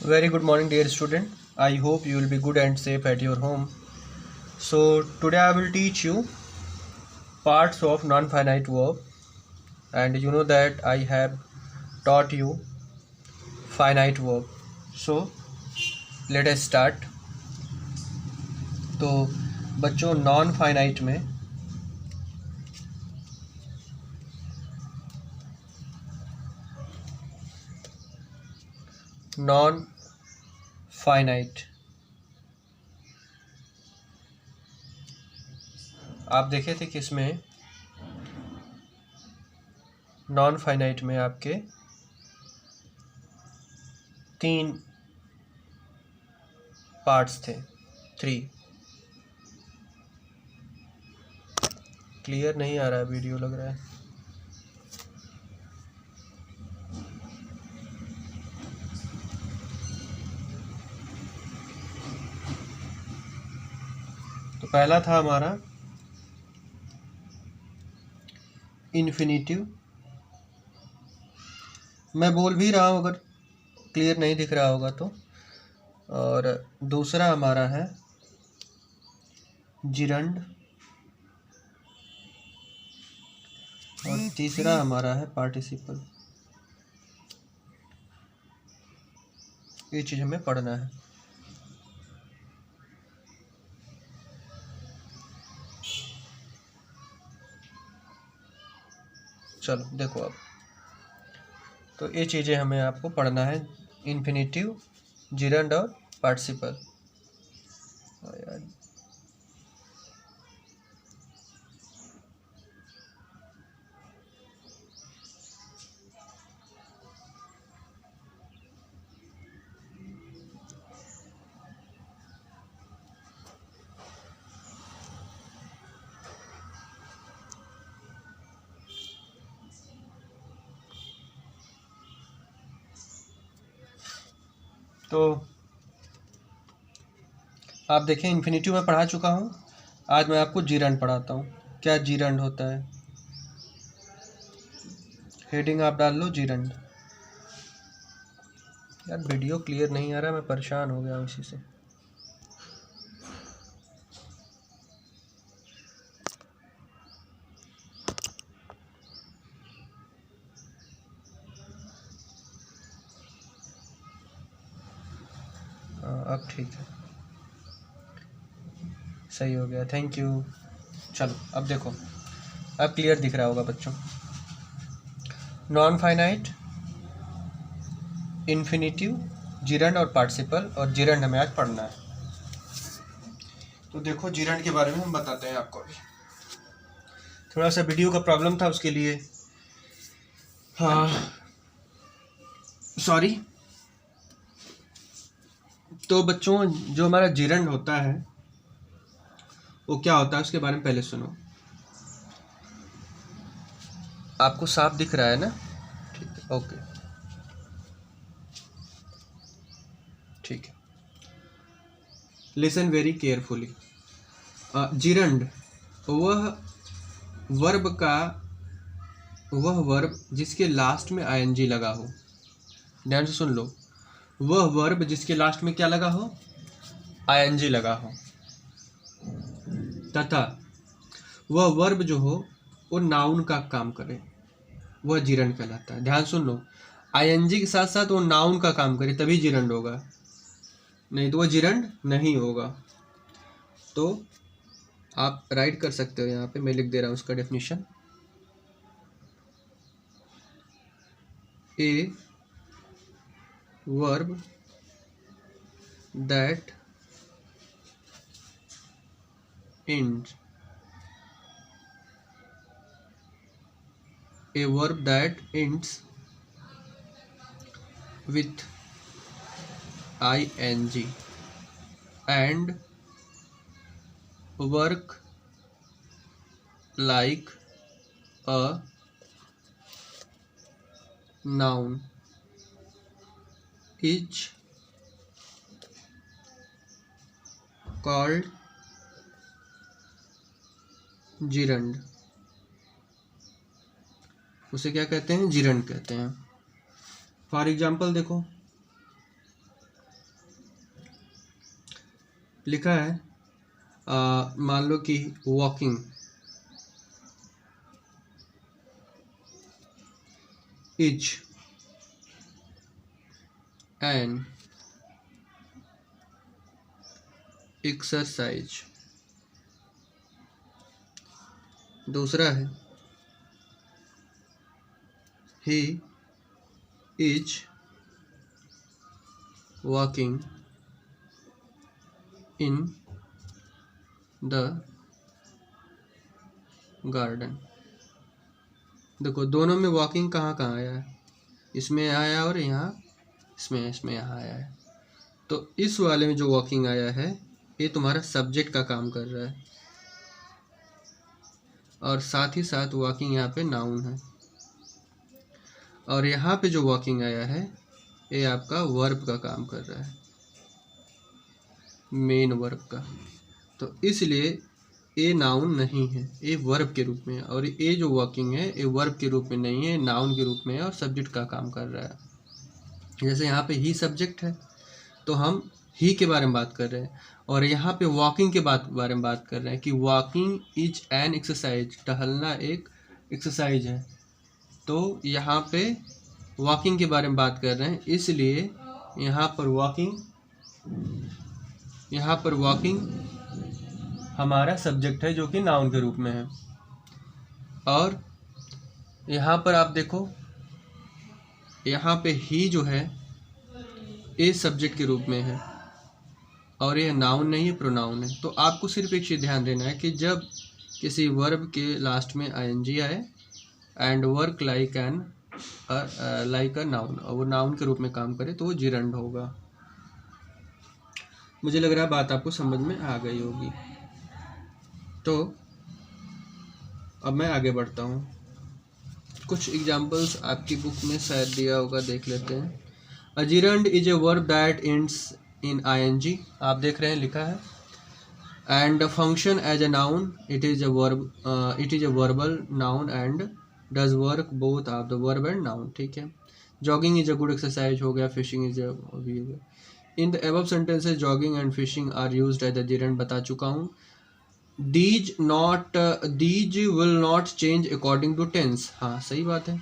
Very good morning, dear student. I hope you will be good and safe at your home. So today I will teach you parts of non-finite verb, and you know that I have taught you finite verb. So let us start. तो बच्चों non finite में non finite आप देखे थे किसमें non finite में आपके 3 parts थे 3। क्लियर नहीं आ रहा है वीडियो लग रहा है। तो पहला था हमारा इन्फिनिटिव। मैं बोल भी रहा हूँ अगर क्लियर नहीं दिख रहा होगा तो। और दूसरा हमारा है जिरंड और तीसरा हमारा है पार्टिसिपल। ये चीज़ हमें पढ़ना है। चलो देखो अब तो ये चीज़ें हमें आपको पढ़ना है, इन्फिनिटिव, जिरंड और पार्टिसिपल। तो आप देखें इन्फिनिटिव में पढ़ा चुका हूँ, आज मैं आपको जिरंड पढ़ाता हूँ। क्या जिरंड होता है, हेडिंग आप डाल लो जिरंड। यार वीडियो क्लियर नहीं आ रहा, मैं परेशान हो गया हूँ इसी से। अब ठीक है, सही हो गया, थैंक यू। चलो अब देखो, अब क्लियर दिख रहा होगा बच्चों। नॉन फाइनाइट, इन्फिनिटिव, जिरंड और पार्टिसिपल, और जिरंड हमें आज पढ़ना है। तो देखो जिरंड के बारे में हम बताते हैं आपको। अभी थोड़ा सा वीडियो का प्रॉब्लम था, उसके लिए हाँ सॉरी। तो बच्चों जो हमारा जिरंड होता है वो क्या होता है उसके बारे में पहले सुनो। आपको साफ दिख रहा है ना? ठीक है, ओके ठीक है। Listen very carefully. जिरंड वह वर्ब जिसके लास्ट में आईएनजी लगा हो। ध्यान से सुन लो, वह वर्ब जिसके लास्ट में क्या लगा हो, आईएनजी लगा हो, तथा वह वर्ब जो हो वो नाउन का काम करे, वह जिरंड कहलाता है। ध्यान सुन लो, आईएनजी के साथ साथ वो नाउन का काम करे तभी जिरंड होगा, नहीं तो वह जिरंड नहीं होगा। तो आप राइट कर सकते हो, यहाँ पे मैं लिख दे रहा हूँ उसका definition. A verb that ends, a verb that ends with ing and work like a noun is called gerund. उसे क्या कहते हैं, जिरंड कहते हैं। फॉर एग्जाम्पल देखो, लिखा है मान लो कि वॉकिंग इज एन एक्सरसाइज। दूसरा है he is walking in the garden. देखो दोनों में वॉकिंग कहाँ कहाँ आया है, इसमें आया और यहाँ इसमें यहाँ आया है। तो इस वाले में जो वॉकिंग आया है ये तुम्हारा सब्जेक्ट का काम कर रहा है, और साथ ही साथ वॉकिंग यहाँ पे नाउन है। और यहाँ पे जो वॉकिंग आया है ये आपका वर्ब का काम कर रहा है, मेन वर्ब का। तो इसलिए ये नाउन नहीं है, ये वर्ब के रूप में है। और ये जो वॉकिंग है ये वर्ब के रूप में नहीं है, नाउन के रूप में है और सब्जेक्ट का काम कर रहा है। जैसे यहाँ पे ही सब्जेक्ट है तो हम ही के बारे में बात कर रहे हैं, और यहाँ पे वॉकिंग के बारे में बात कर रहे हैं कि वॉकिंग इज एन एक्सरसाइज, टहलना एक एक्सरसाइज है। तो यहाँ पे वॉकिंग के बारे में बात कर रहे हैं, इसलिए यहाँ पर वॉकिंग हमारा सब्जेक्ट है जो कि नाउन के रूप में है। और यहाँ पर आप देखो यहाँ पे ही जो है ये सब्जेक्ट के रूप में है और ये नाउन नहीं है, प्रोनाउन है। तो आपको सिर्फ एक चीज़ ध्यान देना है कि जब किसी वर्ब के लास्ट में आईएनजी आए and work like a noun, और वो नाउन के रूप में काम करे तो वो जिरंड होगा। मुझे लग रहा है बात आपको समझ में आ गई होगी। तो अब मैं आगे बढ़ता हूँ, कुछ एग्जाम्पल्स आपकी बुक में शायद दिया होगा, देख लेते हैं। A gerund is a verb that ends in ING, आप देख रहे हैं लिखा है। And function as a noun, it is a verbal noun and does work both of the verb and noun, ठीक है। Jogging is a good exercise हो गया, फिशिंग इज अ भी हो गया। In the above sentences jogging and fishing are used as the gerund, बता चुका हूँ। These will not change according to tense, हाँ सही बात है।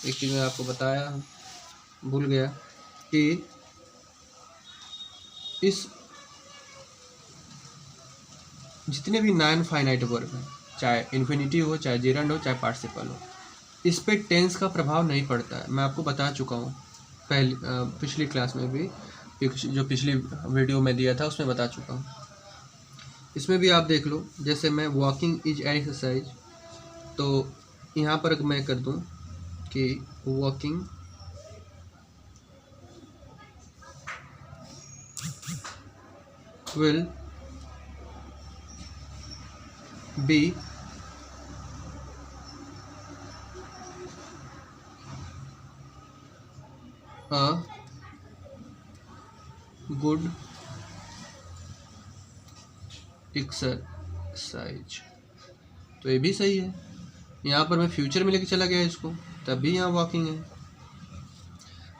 एक चीज़ मैं आपको बताया, भूल गया कि इस जितने भी नॉन फाइनाइट वर्ब हैं, चाहे इन्फिनिटिव हो, चाहे जिरंड हो, चाहे पार्टिसिपल हो, इस पे टेंस का प्रभाव नहीं पड़ता है। मैं आपको बता चुका हूँ पिछली क्लास में भी, जो पिछली वीडियो में दिया था उसमें बता चुका हूँ। इसमें भी आप देख लो, जैसे मैं वॉकिंग इज एन एक्सरसाइज, तो यहाँ पर मैं कर दूँ कि walking will be a good exercise, तो ये भी सही है। यहाँ पर मैं फ्यूचर में लेके चला गया इसको, तब भी यहाँ वॉकिंग है।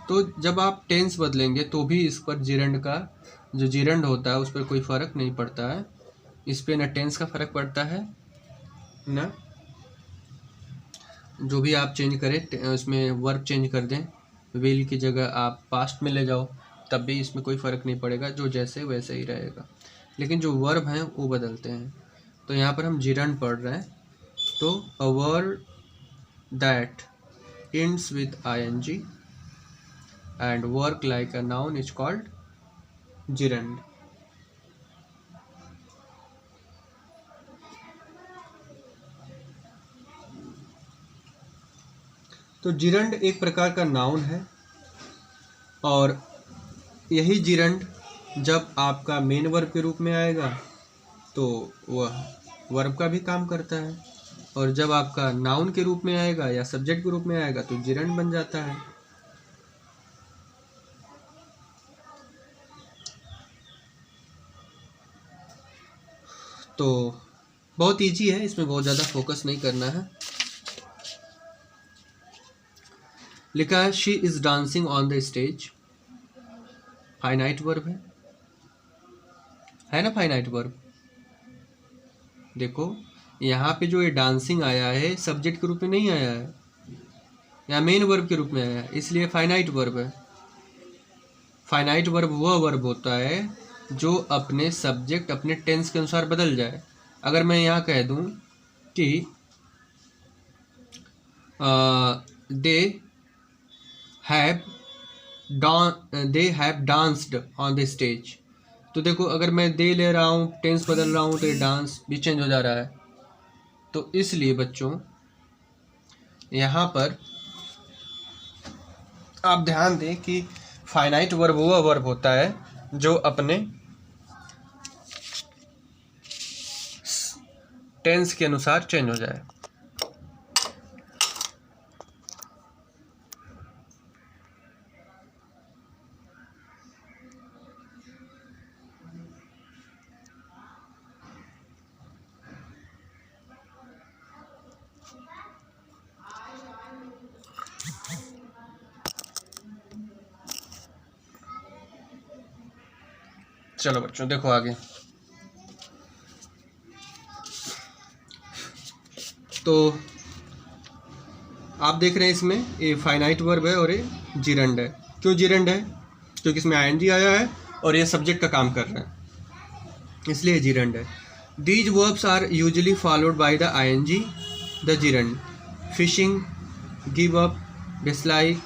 तो जब आप टेंस बदलेंगे तो भी इस पर जिरंड का जो जिरंड होता है उस पर कोई फ़र्क नहीं पड़ता है। इस पर ना टेंस का फ़र्क पड़ता है, ना जो भी आप चेंज करें उसमें वर्ब चेंज कर दें, विल की जगह आप पास्ट में ले जाओ, तब भी इसमें कोई फ़र्क नहीं पड़ेगा, जो जैसे वैसे ही रहेगा। लेकिन जो वर्ब हैं वो बदलते हैं। तो यहाँ पर हम जिरंड पढ़ रहे हैं, तो a word that ends with ING and work like a noun is called gerund। तो जिरंड एक प्रकार का नाउन है, और यही जिरंड जब आपका मेन वर्ब के रूप में आएगा तो वह वर्ब का भी काम करता है, और जब आपका नाउन के रूप में आएगा या सब्जेक्ट के रूप में आएगा तो जिरंड बन जाता है। तो बहुत इजी है, इसमें बहुत ज़्यादा फोकस नहीं करना है। लिखा है she is dancing on the stage, finite verb है। है ना फाइनाइट वर्ब। देखो यहाँ पे जो ये डांसिंग आया है सब्जेक्ट के रूप में नहीं आया है, यहाँ मेन वर्ब के रूप में आया है, इसलिए फाइनाइट वर्ब है। फाइनाइट वर्ब वह वर्ब होता है जो अपने सब्जेक्ट अपने टेंस के अनुसार बदल जाए। अगर मैं यहाँ कह दूँ कि they have danced on the stage, तो देखो अगर मैं दे ले रहा हूँ टेंस बदल रहा हूँ तो ये डांस भी चेंज हो जा रहा है। तो इसलिए बच्चों यहाँ पर आप ध्यान दें कि फाइनाइट वर्ब वह वर्ब होता है जो अपने टेंस के अनुसार चेंज हो जाए। चलो बच्चों देखो आगे। तो आप देख रहे हैं इसमें ये फाइनाइट वर्ब है और ये जिरंड है। क्यों जिरंड है? क्योंकि इसमें आईएनजी आया है और ये सब्जेक्ट का काम कर रहा है, इसलिए जिरंड है। These verbs are usually followed by the ING the gerund. Fishing, give up, dislike,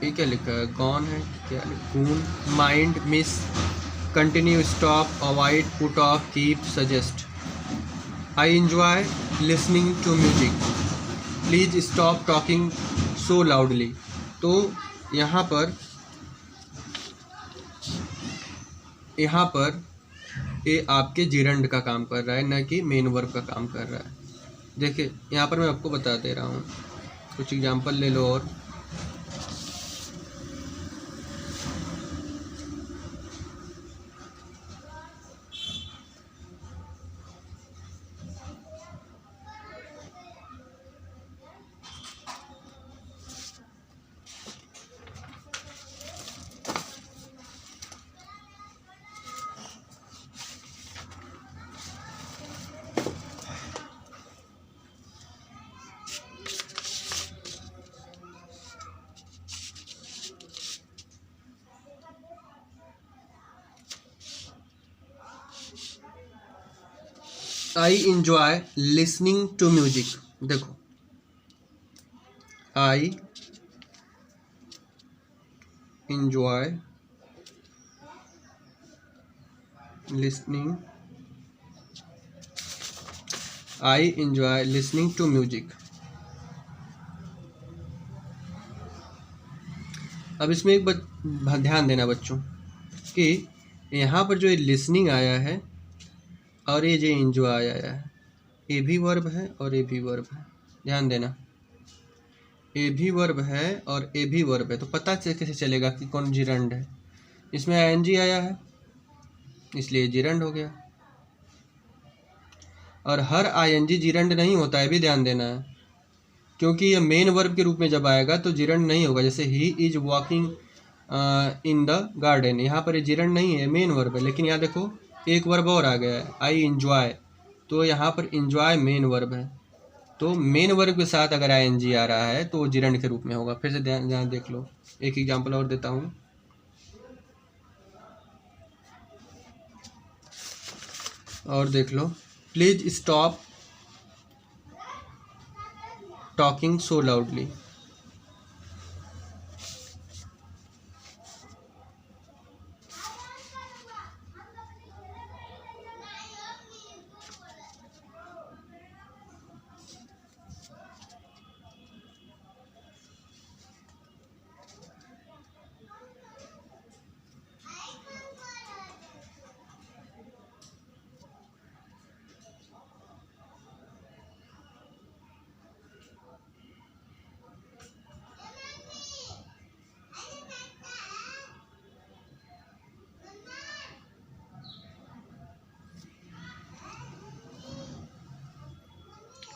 ये क्या लिखा है, गॉन है क्या, goon, mind, miss, continue, stop, avoid, put off, keep, suggest. I enjoy listening to music, please stop talking so loudly. तो यहाँ पर ये आपके जिरंड का काम कर रहा है, न कि मेन वर्ब का काम कर रहा है। देखिए यहाँ पर मैं आपको बता दे रहा हूँ, कुछ एग्जाम्पल ले लो। और I enjoy listening to music, देखो I enjoy listening to music. अब इसमें एक ध्यान देना बच्चों कि यहाँ पर जो ये लिसनिंग आया है और ये जो इंजॉय आया है, ये भी वर्ब है और ये भी वर्ब है। ध्यान देना, ये भी वर्ब है और ये भी वर्ब है। तो पता कैसे चलेगा कि कौन जिरंड है? इसमें आईएनजी आया है इसलिए जिरंड हो गया। और हर आईएनजी जिरंड नहीं होता है, भी ध्यान देना है, क्योंकि ये मेन वर्ब के रूप में जब आएगा तो जिरंड नहीं होगा। जैसे he is walking in the garden, यहाँ पर ये जिरंड नहीं है, मेन वर्ब है। लेकिन यहाँ देखो एक वर्ब और आ गया है, आई इंजॉय, तो यहाँ पर इंजॉय मेन वर्ब है। तो मेन वर्ब के साथ अगर आईएनजी आ रहा है तो वो जिरंड के रूप में होगा। फिर से ध्यान देख लो, एक एग्जाम्पल और देता हूँ। और देख लो, please stop talking so loudly.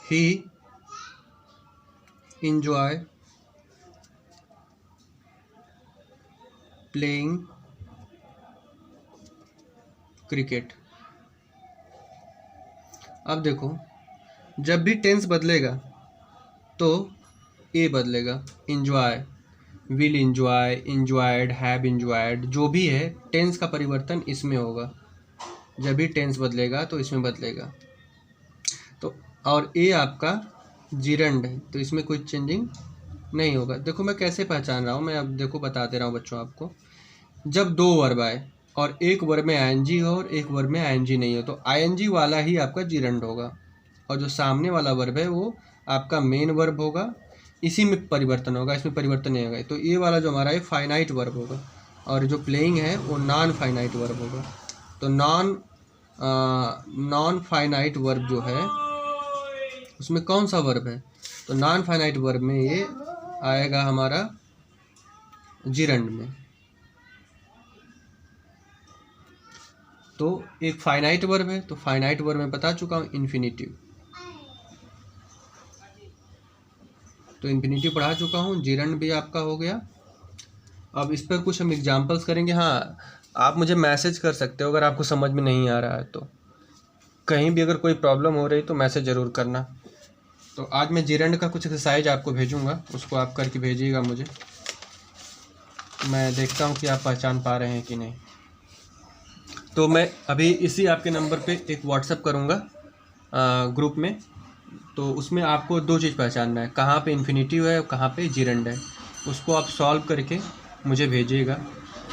He enjoy playing cricket. अब देखो, जब भी टेंस बदलेगा तो ए बदलेगा, enjoy, will enjoy, enjoyed, have enjoyed, जो भी है टेंस का परिवर्तन इसमें होगा। जब भी टेंस बदलेगा तो इसमें बदलेगा। तो और ए आपका जिरंड है, तो इसमें कोई चेंजिंग नहीं होगा। देखो मैं कैसे पहचान रहा हूँ, मैं अब देखो बता दे रहा हूँ बच्चों आपको। जब दो वर्ब आए और एक वर्ब में आईएनजी हो और एक वर्ब में आईएनजी नहीं हो, तो आईएनजी वाला ही आपका जिरंड होगा, और जो सामने वाला वर्ब है वो आपका मेन वर्ब होगा। इसी में परिवर्तन होगा, इसमें परिवर्तन नहीं होगा। तो ये वाला जो हमारा है फाइनाइट वर्ब होगा, और जो प्लेइंग है वो नॉन फाइनाइट वर्ब होगा। तो नॉन फाइनाइट वर्ब जो है उसमें कौन सा वर्ब है, तो नॉन फाइनाइट वर्ब में ये आएगा हमारा जिरंड में। तो एक फाइनाइट वर्ब है, तो फाइनाइट वर्ब में बता चुका हूँ इन्फिनिटिव, तो इन्फिनिटिव पढ़ा चुका हूँ। जिरंड भी आपका हो गया। अब इस पर कुछ हम एग्जांपल्स करेंगे। हाँ, आप मुझे मैसेज कर सकते हो अगर आपको समझ में नहीं आ रहा है, तो कहीं भी अगर कोई प्रॉब्लम हो रही तो मैसेज ज़रूर करना। तो आज मैं जिरंड का कुछ एक्सरसाइज आपको भेजूंगा, उसको आप करके भेजिएगा मुझे, मैं देखता हूँ कि आप पहचान पा रहे हैं कि नहीं। तो मैं अभी इसी आपके नंबर पे एक व्हाट्सएप करूँगा ग्रुप में, तो उसमें आपको दो चीज़ पहचानना है, कहाँ पे इन्फिनिटिव है और कहाँ पे जिरंड है। उसको आप सॉल्व करके मुझे भेजिएगा,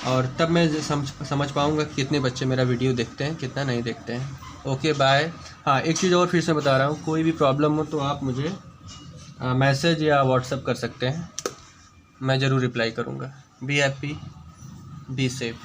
और तब मैं समझ पाऊँगा कितने बच्चे मेरा वीडियो देखते हैं, कितना नहीं देखते हैं। Okay bye. हाँ, एक चीज़ और फिर से बता रहा हूँ, कोई भी प्रॉब्लम हो तो आप मुझे मैसेज या व्हाट्सएप कर सकते हैं, मैं ज़रूर रिप्लाई करूँगा। Be happy, be safe.